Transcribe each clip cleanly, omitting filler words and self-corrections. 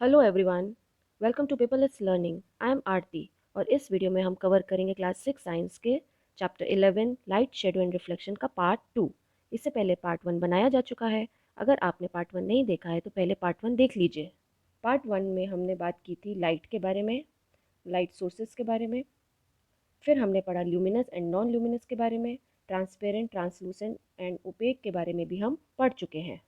Hello everyone, welcome to paperless learning. I am Aarti और इस video में हम कवर करेंगे क्लास 6 साइंस के chapter 11 light shadow and reflection का पार्ट 2। इससे पहले पार्ट 1 बनाया जा चुका है। अगर आपने पार्ट 1 नहीं देखा है तो पहले पार्ट 1 देख लीजिए। पार्ट 1 में हमने बात की थी लाइट के बारे में, लाइट सोर्सेज के बारे में। फिर हमने पढ़ा ल्यूमिनस एंड नॉन ल्यूमिनस के बारे में, ट्रांसपेरेंट, ट्रांसलूसेंट एंड ओपेक के बारे में भी हम पढ़ चुके हैं।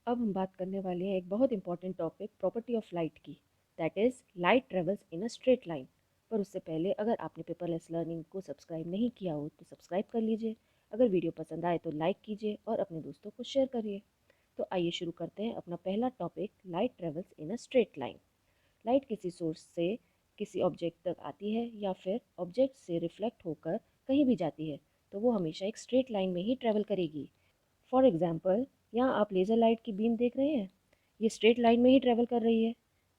अब हम बात करने वाले हैं एक बहुत important topic property of light की, that is light travels in a straight line. पर उससे पहले अगर आपने पेपरलेस लर्निंग को सब्सक्राइब नहीं किया हो तो सब्सक्राइब कर लीजिए। अगर वीडियो पसंद आए तो लाइक कीजिए और अपने दोस्तों को शेयर करिए। तो आइए शुरू करते हैं अपना पहला topic, light travels in a straight line. Light किसी सोर्स से किसी ऑब्जेक्ट तक आती है या फिर ऑब्जेक्ट से रिफ्लेक्ट होकर कहीं भी जाती है तो वो हमेशा एक स्ट्रेट लाइन में ही ट्रेवल करेगी। फॉर एग्जाम्पल, यहाँ आप लेज़र लाइट की बीम देख रहे हैं, ये स्ट्रेट लाइन में ही ट्रेवल कर रही है।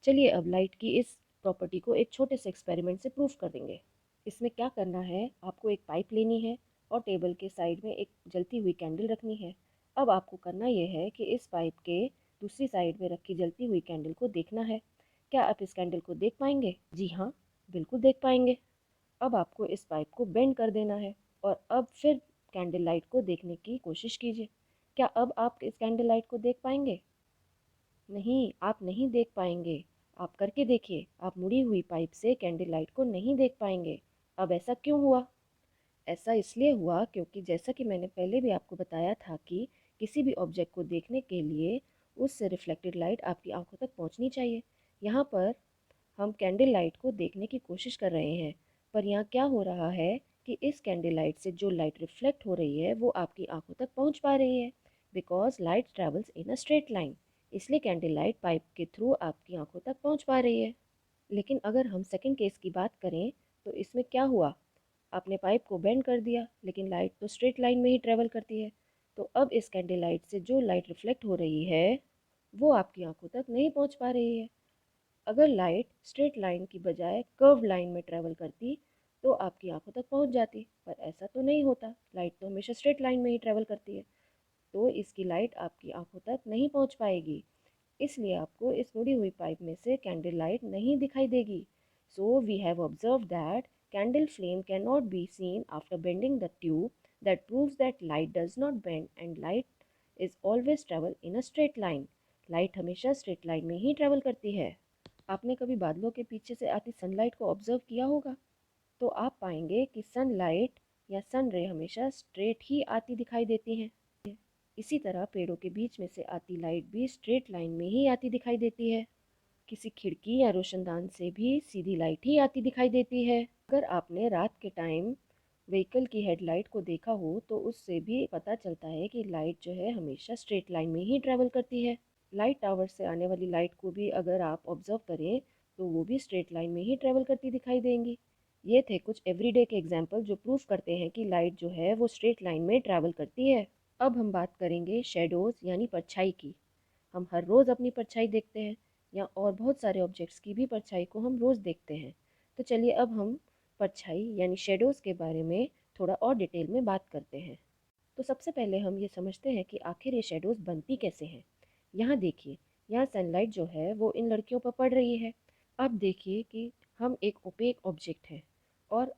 चलिए अब लाइट की इस प्रॉपर्टी को एक छोटे से एक्सपेरिमेंट से प्रूफ कर देंगे। इसमें क्या करना है, आपको एक पाइप लेनी है और टेबल के साइड में एक जलती हुई कैंडल रखनी है। अब आपको करना यह है कि इस पाइप के दूसरी साइड में रखी जलती हुई कैंडल को देखना है। क्या आप इस कैंडल को देख पाएंगे? जी हाँ, बिल्कुल देख पाएंगे। अब आपको इस पाइप को बेंड कर देना है और अब फिर कैंडल लाइट को देखने की कोशिश कीजिए। क्या अब आप इस कैंडल लाइट को देख पाएंगे? नहीं, आप नहीं देख पाएंगे। आप करके देखिए, आप मुड़ी हुई पाइप से कैंडल लाइट को नहीं देख पाएंगे। अब ऐसा क्यों हुआ? ऐसा इसलिए हुआ क्योंकि जैसा कि मैंने पहले भी आपको बताया था कि किसी भी ऑब्जेक्ट को देखने के लिए उससे रिफ्लेक्टेड लाइट आपकी आंखों तक पहुंचनी चाहिए। यहाँ पर हम कैंडल लाइट को देखने की कोशिश कर रहे हैं, पर यहाँ क्या हो रहा है कि इस कैंडल लाइट से जो लाइट रिफ्लेक्ट हो रही है वो आपकी आंखों तक पहुँच पा रही है, because light travels in a straight line. इसलिए कैंडल लाइट पाइप के थ्रू आपकी आंखों तक पहुँच पा रही है। लेकिन अगर हम सेकंड केस की बात करें तो इसमें क्या हुआ, आपने पाइप को बेंड कर दिया लेकिन लाइट तो स्ट्रेट लाइन में ही ट्रेवल करती है। तो अब इस कैंडल लाइट से जो लाइट रिफ्लेक्ट हो रही है वो आपकी आंखों तक नहीं पहुंच पा रही है। अगर लाइट स्ट्रेट लाइन की बजाय कर्व लाइन में ट्रेवल करती तो आपकी आंखों तक पहुंच जाती, पर ऐसा तो नहीं होता। लाइट तो हमेशा स्ट्रेट लाइन में ही ट्रेवल करती है, तो इसकी लाइट आपकी आंखों तक नहीं पहुंच पाएगी। इसलिए आपको इस मुड़ी हुई पाइप में से कैंडल लाइट नहीं दिखाई देगी। So we have observe that candle flame can not be seen after bending the tube, that proves that light does not bend and light is always travel in a straight line. Light हमेशा straight line में ही travel करती है। आपने कभी बादलों के पीछे से आती सनलाइट को ऑब्जर्व किया होगा, तो आप पाएंगे कि सनलाइट या सन रे हमेशा स्ट्रेट ही आती दिखाई देती हैं। इसी तरह पेड़ों के बीच में से आती लाइट भी स्ट्रेट लाइन में ही आती दिखाई देती है। किसी खिड़की या रोशनदान से भी सीधी लाइट ही आती दिखाई देती है। अगर आपने रात के टाइम व्हीकल की हेडलाइट को देखा हो तो उससे भी पता चलता है कि लाइट जो है हमेशा स्ट्रेट लाइन में ही ट्रेवल करती है। लाइट टावर से आने वाली लाइट को भी अगर आप ऑब्जर्व करें तो वो भी स्ट्रेट लाइन में ही ट्रेवल करती दिखाई देंगी। ये थे कुछ एवरीडे के एग्जाम्पल जो प्रूफ करते हैं कि लाइट जो है वो स्ट्रेट लाइन में ट्रैवल करती है। अब हम बात करेंगे शेडोज़ यानी परछाई की। हम हर रोज़ अपनी परछाई देखते हैं या और बहुत सारे ऑब्जेक्ट्स की भी परछाई को हम रोज़ देखते हैं। तो चलिए अब हम परछाई यानी शेडोज़ के बारे में थोड़ा और डिटेल में बात करते हैं। तो सबसे पहले हम ये समझते हैं कि आखिर ये शेडोज़ बनती कैसे हैं। यहाँ देखिए, यहाँ सनलाइट जो है वो इन लड़कियों पर पड़ रही है। अब देखिए कि हम एक ओपेक ऑब्जेक्ट है और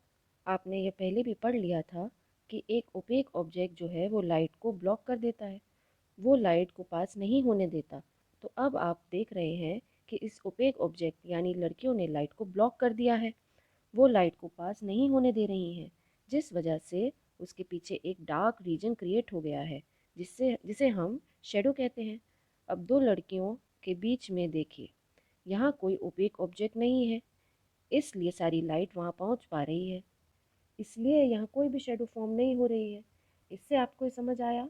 आपने ये पहले भी पढ़ लिया था कि एक ओपेक ऑब्जेक्ट जो है वो लाइट को ब्लॉक कर देता है, वो लाइट को पास नहीं होने देता। तो अब आप देख रहे हैं कि इस ओपेक ऑब्जेक्ट यानी लड़कियों ने लाइट को ब्लॉक कर दिया है, वो लाइट को पास नहीं होने दे रही हैं, जिस वजह से उसके पीछे एक डार्क रीजन क्रिएट हो गया है जिससे जिसे हम शेडो कहते हैं। अब दो लड़कियों के बीच में देखिए, यहाँ कोई ओपेक ऑब्जेक्ट नहीं है, इसलिए सारी लाइट वहाँ पहुँच पा रही है, इसलिए यहाँ कोई भी शेडो फॉर्म नहीं हो रही है। इससे आपको ये समझ आया,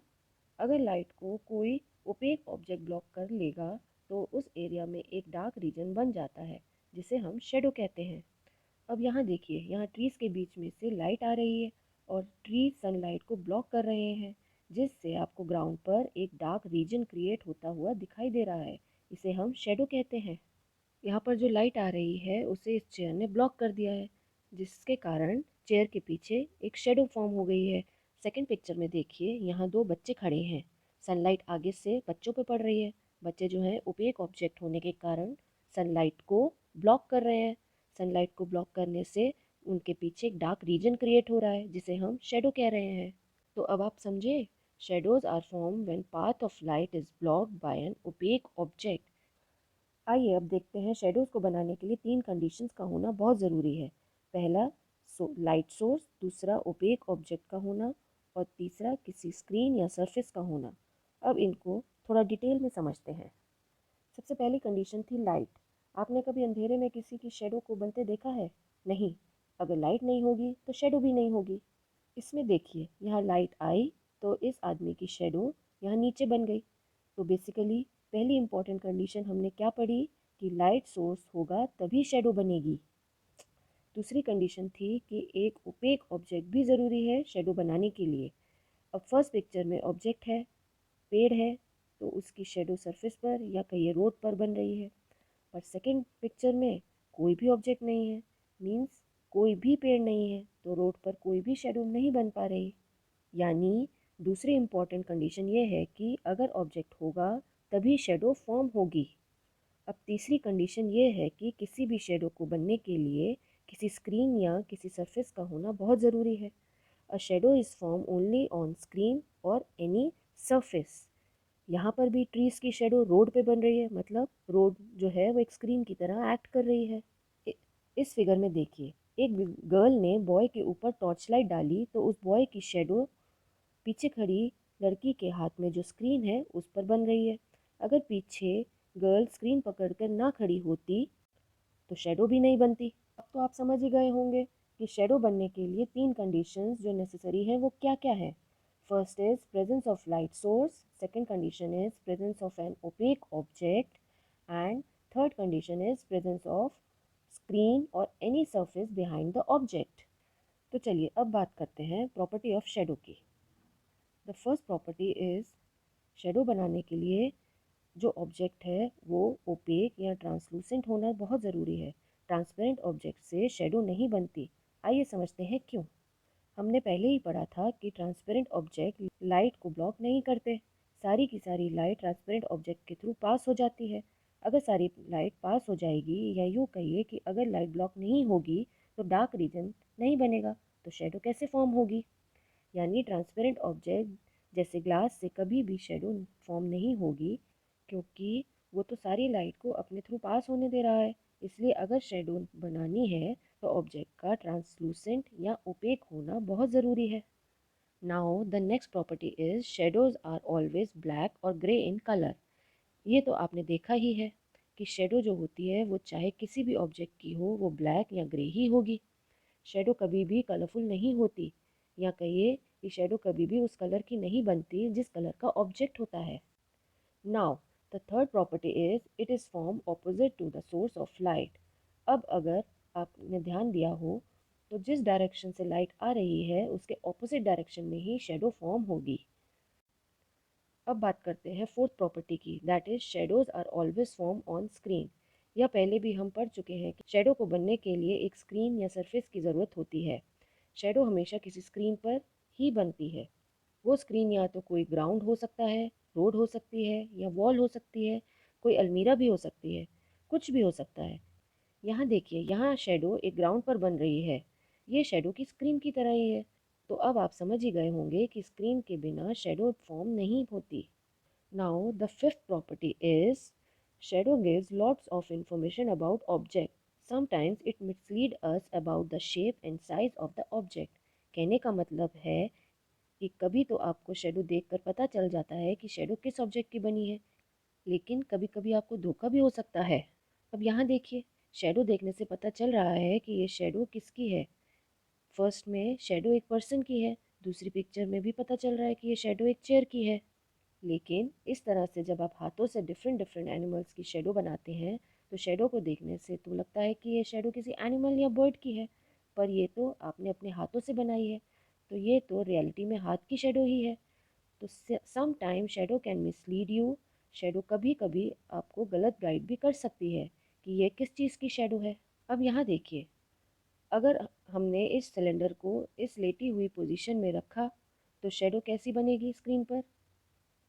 अगर लाइट को कोई ओपेक ऑब्जेक्ट ब्लॉक कर लेगा तो उस एरिया में एक डार्क रीजन बन जाता है जिसे हम शेडो कहते हैं। अब यहाँ देखिए, यहाँ ट्रीज़ के बीच में से लाइट आ रही है और ट्री सनलाइट को ब्लॉक कर रहे हैं, जिससे आपको ग्राउंड पर एक डार्क रीजन क्रिएट होता हुआ दिखाई दे रहा है, इसे हम शेडो कहते हैं। यहाँ पर जो लाइट आ रही है उसे इस चेयर ने ब्लॉक कर दिया है, जिसके कारण चेयर के पीछे एक शेडो फॉर्म हो गई है। सेकंड पिक्चर में देखिए, यहाँ दो बच्चे खड़े हैं, सनलाइट आगे से बच्चों पे पड़ रही है बच्चे जो हैं ओपेक ऑब्जेक्ट होने के कारण सनलाइट को ब्लॉक कर रहे हैं। सनलाइट को ब्लॉक करने से उनके पीछे एक डार्क रीजन क्रिएट हो रहा है जिसे हम शेडो कह रहे हैं। तो अब आप समझे, shadows are form when path of light is blocked by an opaque object. आइए अब देखते हैं, शेडोज़ को बनाने के लिए 3 कंडीशंस का होना बहुत ज़रूरी है। पहला लाइट सोर्स, दूसरा ओपेक ऑब्जेक्ट का होना और तीसरा किसी स्क्रीन या सरफेस का होना। अब इनको थोड़ा डिटेल में समझते हैं। सबसे पहली कंडीशन थी लाइट। आपने कभी अंधेरे में किसी की शेडो को बनते देखा है? नहीं। अगर लाइट नहीं होगी तो शेडो भी नहीं होगी। इसमें देखिए, यहाँ लाइट आई तो इस आदमी की शेडो यहाँ नीचे बन गई। तो बेसिकली पहली इंपॉर्टेंट कंडीशन हमने क्या पढ़ी कि लाइट सोर्स होगा तभी शेडो बनेगी। दूसरी कंडीशन थी कि एक ओपेक ऑब्जेक्ट भी ज़रूरी है शेडो बनाने के लिए। अब फर्स्ट पिक्चर में ऑब्जेक्ट है, पेड़ है, तो उसकी शेडो सरफेस पर या कहीं रोड पर बन रही है। पर सेकंड पिक्चर में कोई भी ऑब्जेक्ट नहीं है, मीन्स कोई भी पेड़ नहीं है, तो रोड पर कोई भी शेडो नहीं बन पा रही। यानी दूसरी इम्पॉर्टेंट कंडीशन ये है कि अगर ऑब्जेक्ट होगा तभी शेडो फॉर्म होगी। अब तीसरी कंडीशन ये है कि किसी भी शेडो को बनने के लिए किसी स्क्रीन या किसी सरफेस का होना बहुत ज़रूरी है। A shadow is form only on screen और एनी सरफेस। यहाँ पर भी ट्रीज़ की शेडो रोड पे बन रही है, मतलब रोड जो है वो एक स्क्रीन की तरह एक्ट कर रही है। इस फिगर में देखिए, एक गर्ल ने बॉय के ऊपर टॉर्च लाइट डाली तो उस बॉय की शेडो पीछे खड़ी लड़की के हाथ में जो स्क्रीन है उस पर बन रही है। अगर पीछे गर्ल स्क्रीन पकड़कर ना खड़ी होती तो शेडो भी नहीं बनती। अब तो आप समझ ही गए होंगे कि शेडो बनने के लिए 3 कंडीशंस जो नेसेसरी है वो क्या क्या है। First is presence of light source, second condition is presence of an opaque object and third condition is presence of screen और any surface behind the object. तो चलिए अब बात करते हैं प्रॉपर्टी ऑफ शेडो की। The first property is, shadow बनाने के लिए जो ऑब्जेक्ट है वो ओपेक या ट्रांसलूसेंट होना बहुत ज़रूरी है। ट्रांसपेरेंट ऑब्जेक्ट से शेडो नहीं बनती। आइए समझते हैं क्यों। हमने पहले ही पढ़ा था कि ट्रांसपेरेंट ऑब्जेक्ट लाइट को ब्लॉक नहीं करते। सारी की सारी लाइट ट्रांसपेरेंट ऑब्जेक्ट के थ्रू पास हो जाती है। अगर सारी लाइट पास हो जाएगी, या यूँ कहिए कि अगर लाइट ब्लॉक नहीं होगी तो डार्क रीजन नहीं बनेगा, तो शेडो कैसे फॉर्म होगी। यानी ट्रांसपेरेंट ऑब्जेक्ट जैसे ग्लास से कभी भी शेडो फॉर्म नहीं होगी, क्योंकि वो तो सारी लाइट को अपने थ्रू पास होने दे रहा है। इसलिए अगर शेडो बनानी है तो ऑब्जेक्ट का ट्रांसलूसेंट या ओपेक होना बहुत ज़रूरी है। Now the next property is shadows are always black और ग्रे इन कलर। ये तो आपने देखा ही है कि शेडो जो होती है वो चाहे किसी भी ऑब्जेक्ट की हो वो ब्लैक या ग्रे ही होगी। शेडो कभी भी कलरफुल नहीं होती, या कहिए कि शेडो कभी भी उस कलर की नहीं बनती जिस कलर का ऑब्जेक्ट होता है। Now the third property is it is form opposite to the source of light. अब अगर आपने ध्यान दिया हो तो जिस डायरेक्शन से लाइट आ रही है उसके ऑपोजिट डायरेक्शन में ही शेडो फॉर्म होगी। अब बात करते हैं फोर्थ प्रॉपर्टी की, that is shadows are always form on screen. यह पहले भी हम पढ़ चुके हैं कि शेडो को बनने के लिए एक स्क्रीन या सरफेस की ज़रूरत होती है। शेडो हमेशा किसी स्क्रीन पर ही बनती है। वो स्क्रीन या तो कोई ग्राउंड हो सकता है, रोड हो सकती है, या वॉल हो सकती है, कोई अलमीरा भी हो सकती है, कुछ भी हो सकता है। यहाँ देखिए, यहाँ शेडो एक ग्राउंड पर बन रही है। ये शेडो की स्क्रीन की तरह ही है। तो अब आप समझ ही गए होंगे कि स्क्रीन के बिना शेडो फॉर्म नहीं होती। Now, the fifth property is shadow gives lots of information about object. Sometimes it mislead us about the shape and size of the object. कहने का मतलब है कि कभी तो आपको शेडो देखकर पता चल जाता है कि शेडो किस ऑब्जेक्ट की बनी है, लेकिन कभी कभी आपको धोखा भी हो सकता है। अब यहाँ देखिए, शेडो देखने से पता चल रहा है कि ये शेडो किसकी है। फर्स्ट में शेडो एक पर्सन की है, दूसरी पिक्चर में भी पता चल रहा है कि ये शेडो एक चेयर की है। लेकिन इस तरह से जब आप हाथों से डिफरेंट डिफरेंट एनिमल्स की शेडो बनाते हैं तो शेडो को देखने से तो लगता है कि ये शेडो किसी एनिमल या बर्ड की है, पर ये तो आपने अपने हाथों से बनाई है, तो ये तो रियलिटी में हाथ की शेडो ही है। तो some time shadow can mislead you. Shadow कभी कभी आपको गलत गाइड भी कर सकती है कि ये किस चीज़ की शेडो है। अब यहाँ देखिए, अगर हमने इस सिलेंडर को इस लेटी हुई पोजीशन में रखा तो शेडो कैसी बनेगी स्क्रीन पर?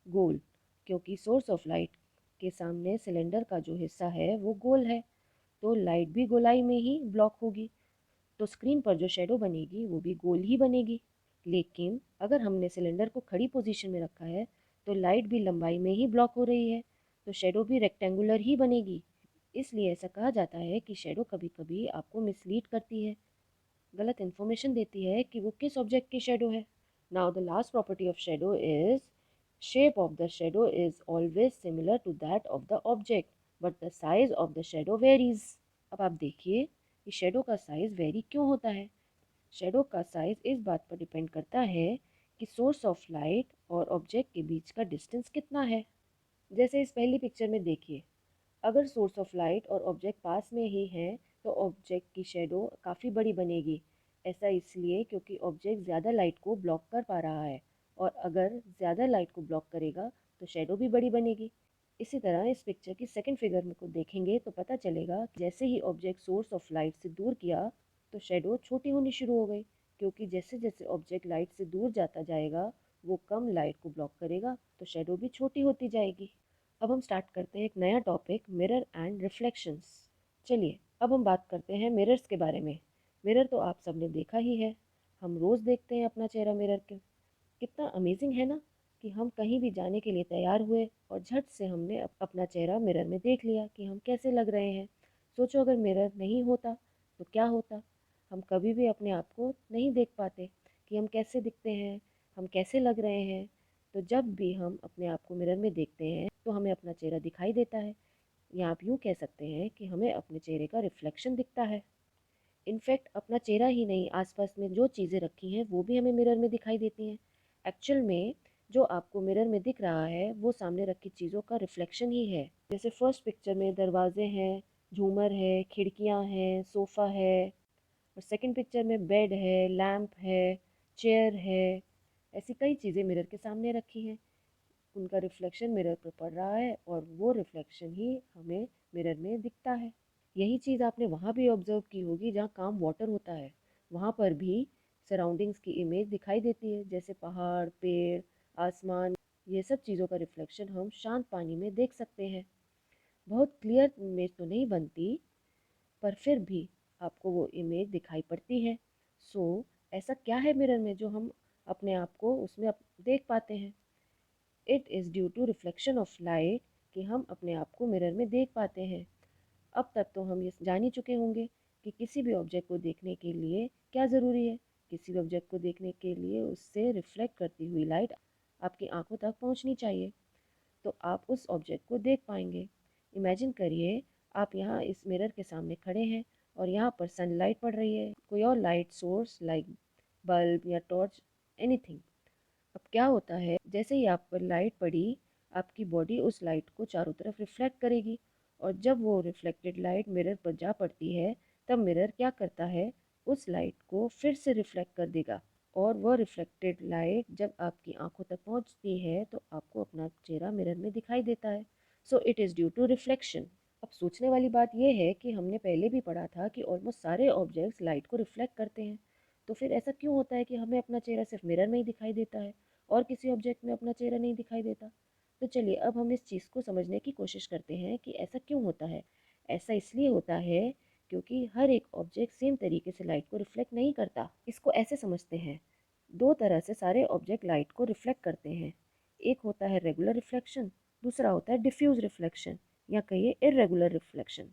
गोल, क्योंकि सोर्स ऑफ लाइट के सामने सिलेंडर का जो हिस्सा है वो गोल है, तो लाइट भी गोलाई में ही ब्लॉक होगी, तो स्क्रीन पर जो शेडो बनेगी वो भी गोल ही बनेगी। लेकिन अगर हमने सिलेंडर को खड़ी पोजीशन में रखा है तो लाइट भी लंबाई में ही ब्लॉक हो रही है, तो शेडो भी रेक्टेंगुलर ही बनेगी। इसलिए ऐसा कहा जाता है कि शेडो कभी कभी आपको मिसलीड करती है, गलत इन्फॉर्मेशन देती है कि वो किस ऑब्जेक्ट की शेडो है। Now the last property of shadow is shape of the shadow is always similar to that of the object but the size of the shadow varies. अब आप देखिए कि शेडो का साइज वेरी क्यों होता है। शेडो का साइज इस बात पर डिपेंड करता है कि सोर्स ऑफ लाइट और ऑब्जेक्ट के बीच का डिस्टेंस कितना है। जैसे इस पहली पिक्चर में देखिए, अगर सोर्स ऑफ लाइट और ऑब्जेक्ट पास में ही हैं तो ऑब्जेक्ट की शेडो काफ़ी बड़ी बनेगी। ऐसा इसलिए क्योंकि ऑब्जेक्ट ज़्यादा लाइट को ब्लॉक कर पा रहा है, और अगर ज़्यादा लाइट को ब्लॉक करेगा तो शेडो भी बड़ी बनेगी। इसी तरह इस पिक्चर की सेकंड फिगर में को देखेंगे तो पता चलेगा कि जैसे ही ऑब्जेक्ट सोर्स ऑफ लाइट से दूर किया तो शेडो छोटी होनी शुरू हो गई, क्योंकि जैसे जैसे ऑब्जेक्ट लाइट से दूर जाता जाएगा वो कम लाइट को ब्लॉक करेगा, तो शेडो भी छोटी होती जाएगी। अब हम स्टार्ट करते हैं एक नया टॉपिक, मिरर एंड रिफ्लेक्शंस। चलिए अब हम बात करते हैं मिरर्स के बारे में। मिरर तो आप सबने देखा ही है, हम रोज़ देखते हैं अपना चेहरा मिरर के। कितना अमेजिंग है ना कि हम कहीं भी जाने के लिए तैयार हुए और झट से हमने अपना चेहरा मिरर में देख लिया कि हम कैसे लग रहे हैं। सोचो अगर मिरर नहीं होता तो क्या होता। हम कभी भी अपने आप को नहीं देख पाते कि हम कैसे दिखते हैं, हम कैसे लग रहे हैं। तो जब भी हम अपने आप को मिरर में देखते हैं तो हमें अपना चेहरा दिखाई देता है, या आप यूँ कह सकते हैं कि हमें अपने चेहरे का रिफ्लेक्शन दिखता है। इनफैक्ट अपना चेहरा ही नहीं, आसपास में जो चीज़ें रखी हैं वो भी हमें मिरर में दिखाई देती हैं। एक्चुअल में जो आपको मिरर में दिख रहा है वो सामने रखी चीज़ों का रिफ्लेक्शन ही है। जैसे फर्स्ट पिक्चर में दरवाजे हैं, झूमर है, खिड़कियाँ हैं, सोफ़ा है, और सेकंड पिक्चर में बेड है, लैम्प है, चेयर है। ऐसी कई चीज़ें मिरर के सामने रखी हैं, उनका रिफ्लेक्शन मिरर पर पड़ रहा है और वो रिफ्लेक्शन ही हमें मिरर में दिखता है। यही चीज़ आपने वहाँ भी ऑब्जर्व की होगी जहाँ काम वाटर होता है, वहाँ पर भी सराउंडिंग्स की इमेज दिखाई देती है, जैसे पहाड़, पेड़, आसमान। ये सब चीज़ों का रिफ्लेक्शन हम शांत पानी में देख सकते हैं। बहुत क्लियर इमेज तो नहीं बनती, पर फिर भी आपको वो इमेज दिखाई पड़ती है। सो ऐसा क्या है मिरर में जो हम अपने आप को उसमें देख पाते हैं। It is due to reflection of light कि हम अपने आप को मिरर में देख पाते हैं। अब तक तो हम ये जान ही चुके होंगे कि किसी भी ऑब्जेक्ट को देखने के लिए क्या ज़रूरी है। किसी भी ऑब्जेक्ट को देखने के लिए उससे रिफ्लेक्ट करती हुई लाइट आपकी आंखों तक पहुंचनी चाहिए, तो आप उस ऑब्जेक्ट को देख पाएंगे। इमेजिन करिए आप यहाँ इस मिरर के सामने खड़े हैं और यहाँ पर सनलाइट पड़ रही है, कोई और लाइट सोर्स लाइक बल्ब या टॉर्च, एनीथिंग। अब क्या होता है, जैसे ही आप पर लाइट पड़ी आपकी बॉडी उस लाइट को चारों तरफ रिफ्लेक्ट करेगी, और जब वो रिफ्लेक्टेड लाइट मिरर पर जा पड़ती है तब मिरर क्या करता है, उस लाइट को फिर से रिफ्लेक्ट कर देगा, और वह रिफ्लेक्टेड लाइट जब आपकी आंखों तक पहुंचती है तो आपको अपना चेहरा मिरर में दिखाई देता है। So it is due to reflection. अब सोचने वाली बात यह है कि हमने पहले भी पढ़ा था कि ऑलमोस्ट सारे ऑब्जेक्ट्स लाइट को रिफ्लेक्ट करते हैं, तो फिर ऐसा क्यों होता है कि हमें अपना चेहरा सिर्फ मिरर में ही दिखाई देता है और किसी ऑब्जेक्ट में अपना चेहरा नहीं दिखाई देता। तो चलिए अब हम इस चीज़ को समझने की कोशिश करते हैं कि ऐसा क्यों होता है। ऐसा इसलिए होता है क्योंकि हर एक ऑब्जेक्ट सेम तरीके से लाइट को रिफ्लेक्ट नहीं करता। इसको ऐसे समझते हैं, दो तरह से सारे ऑब्जेक्ट लाइट को रिफ्लेक्ट करते हैं। एक होता है रेगुलर रिफ्लेक्शन, दूसरा होता है डिफ्यूज रिफ्लेक्शन, या कहिए इरेगुलर रिफ्लेक्शन।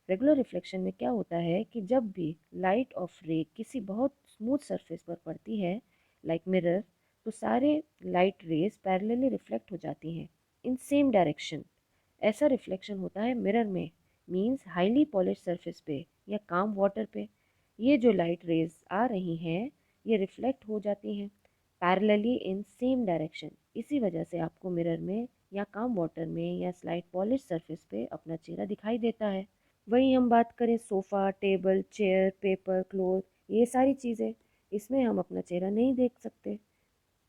रेगुलर रिफ्लेक्शन में क्या होता है कि जब भी लाइट ऑफ रे किसी बहुत स्मूथ सरफेस पर पड़ती है लाइक मिरर, तो सारे लाइट रेज पैरेलली रिफ्लेक्ट हो जाती हैं इन सेम डायरेक्शन। ऐसा रिफ्लेक्शन होता है मिरर में, मींस हाईली पॉलिश सरफेस पे या काम वाटर पे। ये जो लाइट रेज आ रही हैं ये रिफ्लेक्ट हो जाती हैं पैरेलली इन सेम डायरेक्शन। इसी वजह से आपको मिरर में या काम वाटर में या स्लाइट पॉलिश सरफेस पे अपना चेहरा दिखाई देता है। वहीं हम बात करें sofa, table, chair, paper, cloth, ये सारी चीज़ें, इसमें हम अपना चेहरा नहीं देख सकते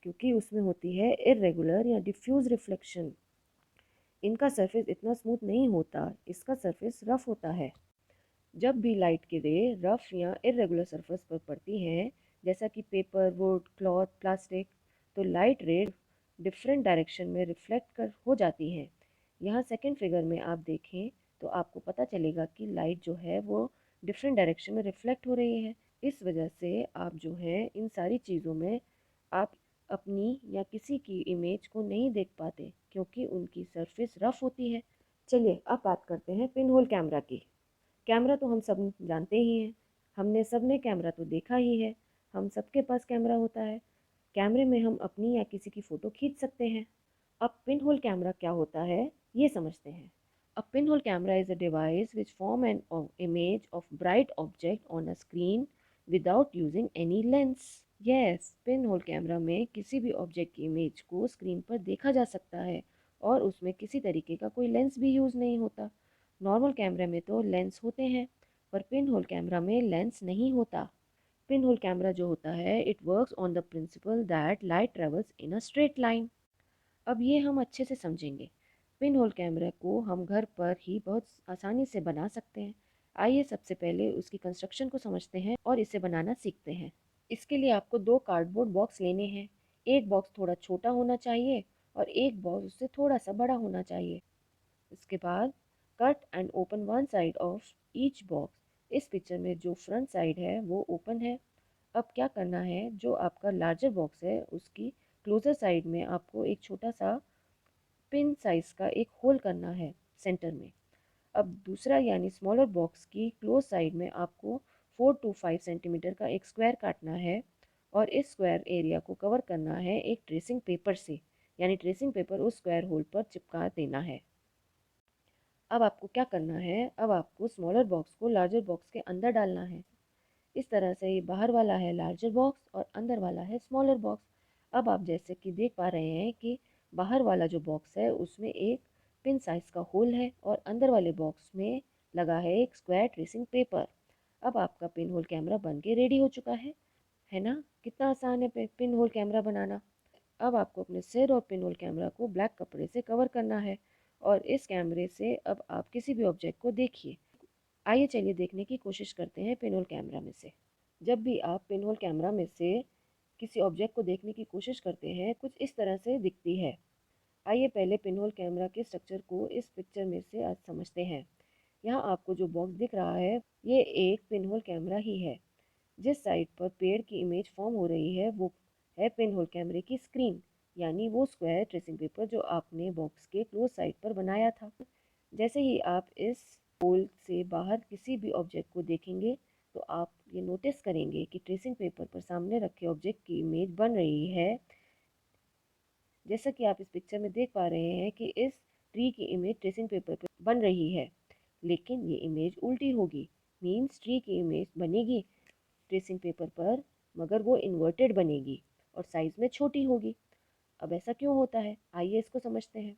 क्योंकि उसमें होती है इरेगुलर या डिफ्यूज रिफ्लेक्शन। इनका सरफेस इतना स्मूथ नहीं होता, इसका सरफेस रफ होता है। जब भी लाइट की रे रफ या इरेगुलर सरफेस पर पड़ती हैं, जैसा कि पेपर, वुड, क्लॉथ, प्लास्टिक, तो लाइट रे डिफरेंट डायरेक्शन में रिफ्लेक्ट कर हो जाती हैं। यहाँ सेकंड फिगर में आप देखें तो आपको पता चलेगा कि लाइट जो है वो डिफरेंट डायरेक्शन में रिफ्लेक्ट हो रही है। इस वजह से आप जो है इन सारी चीज़ों में आप अपनी या किसी की इमेज को नहीं देख पाते क्योंकि उनकी सरफेस रफ होती है। चलिए अब बात करते हैं पिन होल कैमरा की। कैमरा तो हम सब जानते ही हैं, हमने सब ने कैमरा तो देखा ही है, हम सबके पास कैमरा होता है। कैमरे में हम अपनी या किसी की फ़ोटो खींच सकते हैं। अब पिन होल कैमरा क्या होता है ये समझते हैं। A pinhole camera is a device which form an image of bright object on a screen without using any lens. Yes, pinhole camera में किसी भी ऑब्जेक्ट की इमेज को स्क्रीन पर देखा जा सकता है और उसमें किसी तरीके का कोई लेंस भी यूज़ नहीं होता। नॉर्मल कैमरे में तो लेंस होते हैं पर पिन होल कैमरा में लेंस नहीं होता। पिन होल कैमरा जो होता है it works on the principal that light travels in a straight line. अब ये हम अच्छे से समझेंगे। पिन होल कैमरा को हम घर पर ही बहुत आसानी से बना सकते हैं। आइए सबसे पहले उसकी कंस्ट्रक्शन को समझते हैं और इसे बनाना सीखते हैं। इसके लिए आपको दो कार्डबोर्ड बॉक्स लेने हैं। एक बॉक्स थोड़ा छोटा होना चाहिए और एक बॉक्स उससे थोड़ा सा बड़ा होना चाहिए। इसके बाद cut and open one side of each box. इस पिक्चर में जो फ्रंट साइड है वो ओपन है। अब क्या करना है, जो आपका लार्जर बॉक्स है उसकी क्लोजर साइड में आपको एक छोटा सा पिन साइज का एक होल करना है सेंटर में। अब दूसरा यानी स्मॉलर बॉक्स की क्लोज साइड में आपको 4 to 5 सेंटीमीटर का एक स्क्वायर काटना है और इस स्क्वायर एरिया को कवर करना है एक ट्रेसिंग पेपर से, यानी ट्रेसिंग पेपर उस स्क्वायर होल पर चिपका देना है। अब आपको क्या करना है, अब आपको स्मॉलर बॉक्स को लार्जर बॉक्स के अंदर डालना है। इस तरह से ये बाहर वाला है लार्जर बॉक्स और अंदर वाला है स्मॉलर बॉक्स। अब आप जैसे कि देख पा रहे हैं कि बाहर वाला जो बॉक्स है उसमें एक पिन साइज का होल है और अंदर वाले बॉक्स में लगा है एक स्क्वायर ट्रेसिंग पेपर। अब आपका पिन होल कैमरा बन के रेडी हो चुका है ना? कितना आसान है पिन होल कैमरा बनाना। अब आपको अपने सिर और पिन होल कैमरा को ब्लैक कपड़े से कवर करना है और इस कैमरे से अब आप किसी भी ऑब्जेक्ट को देखिए। आइए चलिए देखने की कोशिश करते हैं पिन होल कैमरा में से। जब भी आप पिन होल कैमरा में से किसी ऑब्जेक्ट को देखने की कोशिश करते हैं कुछ इस तरह से दिखती है। आइए पहले पिन होल कैमरा के स्ट्रक्चर को इस पिक्चर में से आज समझते हैं। यहाँ आपको जो बॉक्स दिख रहा है ये एक पिन होल कैमरा ही है। जिस साइड पर पेड़ की इमेज फॉर्म हो रही है वो है पिन होल कैमरे की स्क्रीन, यानी वो स्क्वायर ट्रेसिंग पेपर जो आपने बॉक्स के क्लोज साइड पर बनाया था। जैसे ही आप इस होल से बाहर किसी भी ऑब्जेक्ट को देखेंगे तो आप ये नोटिस करेंगे कि ट्रेसिंग पेपर पर सामने रखे ऑब्जेक्ट की इमेज बन रही है। जैसा कि आप इस पिक्चर में देख पा रहे हैं कि इस ट्री की इमेज ट्रेसिंग पेपर पर बन रही है, लेकिन ये इमेज उल्टी होगी। मीन्स ट्री की इमेज बनेगी ट्रेसिंग पेपर पर मगर वो इन्वर्टेड बनेगी और साइज में छोटी होगी। अब ऐसा क्यों होता है, आइए इसको समझते हैं।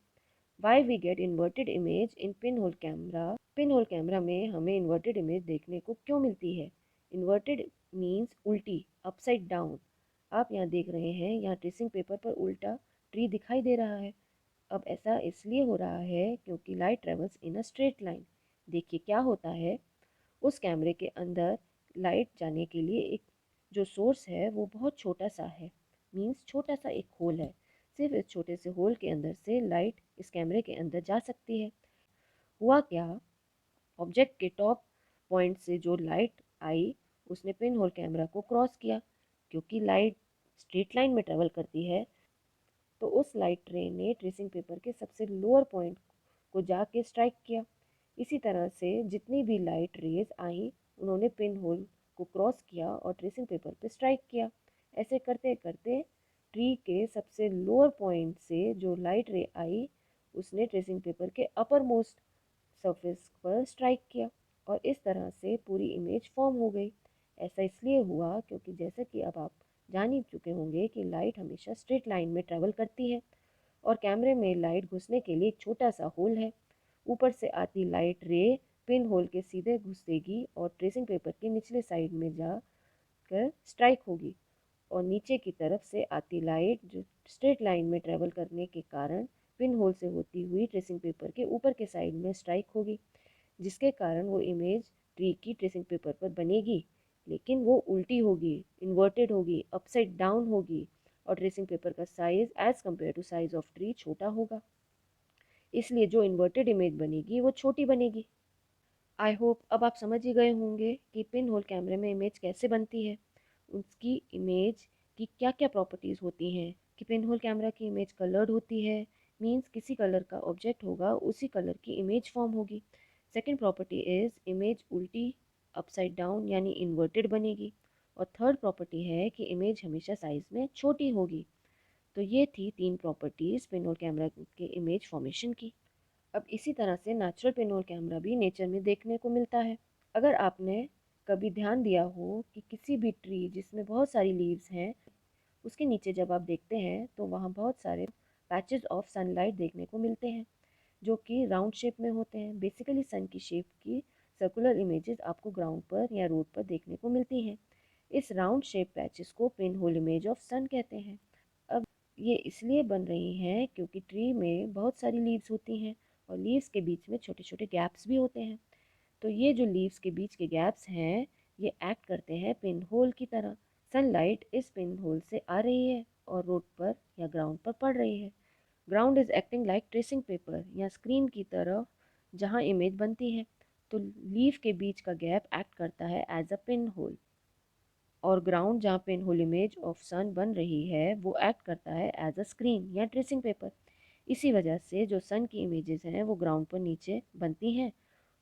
Why we get inverted image in pin hole camera. Pin hole camera में हमें इन्वर्टेड इमेज देखने को क्यों मिलती है? इन्वर्टेड मीन्स उल्टी, अपसाइड डाउन। आप यहाँ देख रहे हैं, यहाँ ट्रेसिंग पेपर पर उल्टा ट्री दिखाई दे रहा है। अब ऐसा इसलिए हो रहा है क्योंकि light travels in a straight line. देखिए क्या होता है, उस कैमरे के अंदर लाइट जाने के लिए एक जो सोर्स है वो बहुत छोटा सा है। मीन्स छोटा सा एक होल है। सिर्फ इस छोटे से होल के अंदर से लाइट इस कैमरे के अंदर जा सकती है। हुआ क्या, ऑब्जेक्ट के टॉप पॉइंट से जो लाइट आई उसने पिन होल कैमरा को क्रॉस किया। क्योंकि लाइट स्ट्रेट लाइन में ट्रेवल करती है तो उस लाइट रे ने ट्रेसिंग पेपर के सबसे लोअर पॉइंट को जाके स्ट्राइक किया। इसी तरह से जितनी भी लाइट रेज आई उन्होंने पिन होल को क्रॉस किया और ट्रेसिंग पेपर पे स्ट्राइक किया। ऐसे करते करते ट्री के सबसे लोअर पॉइंट से जो लाइट रे आई उसने ट्रेसिंग पेपर के अपर मोस्ट सरफेस पर स्ट्राइक किया और इस तरह से पूरी इमेज फॉर्म हो गई। ऐसा इसलिए हुआ क्योंकि जैसा कि अब आप जान ही चुके होंगे कि लाइट हमेशा स्ट्रेट लाइन में ट्रेवल करती है और कैमरे में लाइट घुसने के लिए एक छोटा सा होल है। ऊपर से आती लाइट रे पिन होल के सीधे घुसेगी और ट्रेसिंग पेपर के निचले साइड में जाकर स्ट्राइक होगी और नीचे की तरफ से आती लाइट जो स्ट्रेट लाइन में ट्रेवल करने के कारण पिन होल से होती हुई ट्रेसिंग पेपर के ऊपर के साइड में स्ट्राइक होगी, जिसके कारण वो इमेज ट्री की ट्रेसिंग पेपर पर बनेगी, लेकिन वो उल्टी होगी, इन्वर्टेड होगी, अपसाइड डाउन होगी और ट्रेसिंग पेपर का size as compare to size of tree छोटा होगा। इसलिए जो इन्वर्टेड इमेज बनेगी वो छोटी बनेगी। आई होप अब आप समझ ही गए होंगे कि पिन होल कैमरे में इमेज कैसे बनती है, उसकी इमेज की क्या क्या प्रॉपर्टीज़ होती हैं। कि पिन होल कैमरा की इमेज कलर्ड होती है, मींस किसी कलर का ऑब्जेक्ट होगा उसी कलर की इमेज फॉर्म होगी। सेकंड प्रॉपर्टी इज़ इमेज उल्टी अपसाइड डाउन यानी इन्वर्टेड बनेगी। और थर्ड प्रॉपर्टी है कि इमेज हमेशा साइज़ में छोटी होगी। तो ये थी 3 प्रॉपर्टीज़ पिन होल कैमरा के इमेज फॉर्मेशन की। अब इसी तरह से नेचुरल पिन होल कैमरा भी नेचर में देखने को मिलता है। अगर आपने कभी ध्यान दिया हो कि किसी भी ट्री जिसमें बहुत सारी लीव्स हैं, उसके नीचे जब आप देखते हैं तो वहाँ बहुत सारे पैचेस ऑफ सनलाइट देखने को मिलते हैं, जो कि राउंड शेप में होते हैं। बेसिकली सन की शेप की सर्कुलर इमेजेस आपको ग्राउंड पर या रोड पर देखने को मिलती हैं। इस राउंड शेप पैचेस को पिन होल इमेज ऑफ सन कहते हैं। अब ये इसलिए बन रही हैं क्योंकि ट्री में बहुत सारी लीव्स होती हैं और लीव्स के बीच में छोटे छोटे गैप्स भी होते हैं। तो ये जो लीव्स के बीच के गैप्स हैं, ये एक्ट करते हैं पिन होल की तरह। सनलाइट इस पिन होल से आ रही है और रोड पर या ग्राउंड पर पड़ रही है। Ground is acting like tracing paper या स्क्रीन की तरह जहाँ इमेज बनती है। तो लीफ के बीच का गैप एक्ट करता है एज अ पिन होल, और ग्राउंड जहाँ पिन होल इमेज ऑफ सन बन रही है वो एक्ट करता है एज अ स्क्रीन या ट्रेसिंग पेपर। इसी वजह से जो सन की इमेजेस हैं वो ग्राउंड पर नीचे बनती हैं,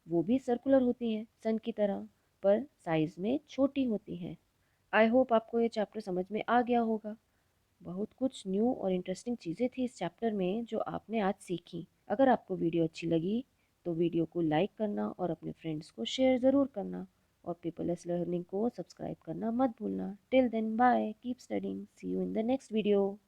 वो भी सर्कुलर होती हैं सन की तरह, पर साइज़ में छोटी होती हैं। आई होप आपको ये चैप्टर समझ में आ गया होगा। बहुत कुछ न्यू और इंटरेस्टिंग चीज़ें थी इस चैप्टर में जो आपने आज सीखी। अगर आपको वीडियो अच्छी लगी तो वीडियो को लाइक करना और अपने फ्रेंड्स को शेयर ज़रूर करना, और पेपरलेस लर्निंग को सब्सक्राइब करना मत भूलना। Till then bye, keep studying, see you in the next video.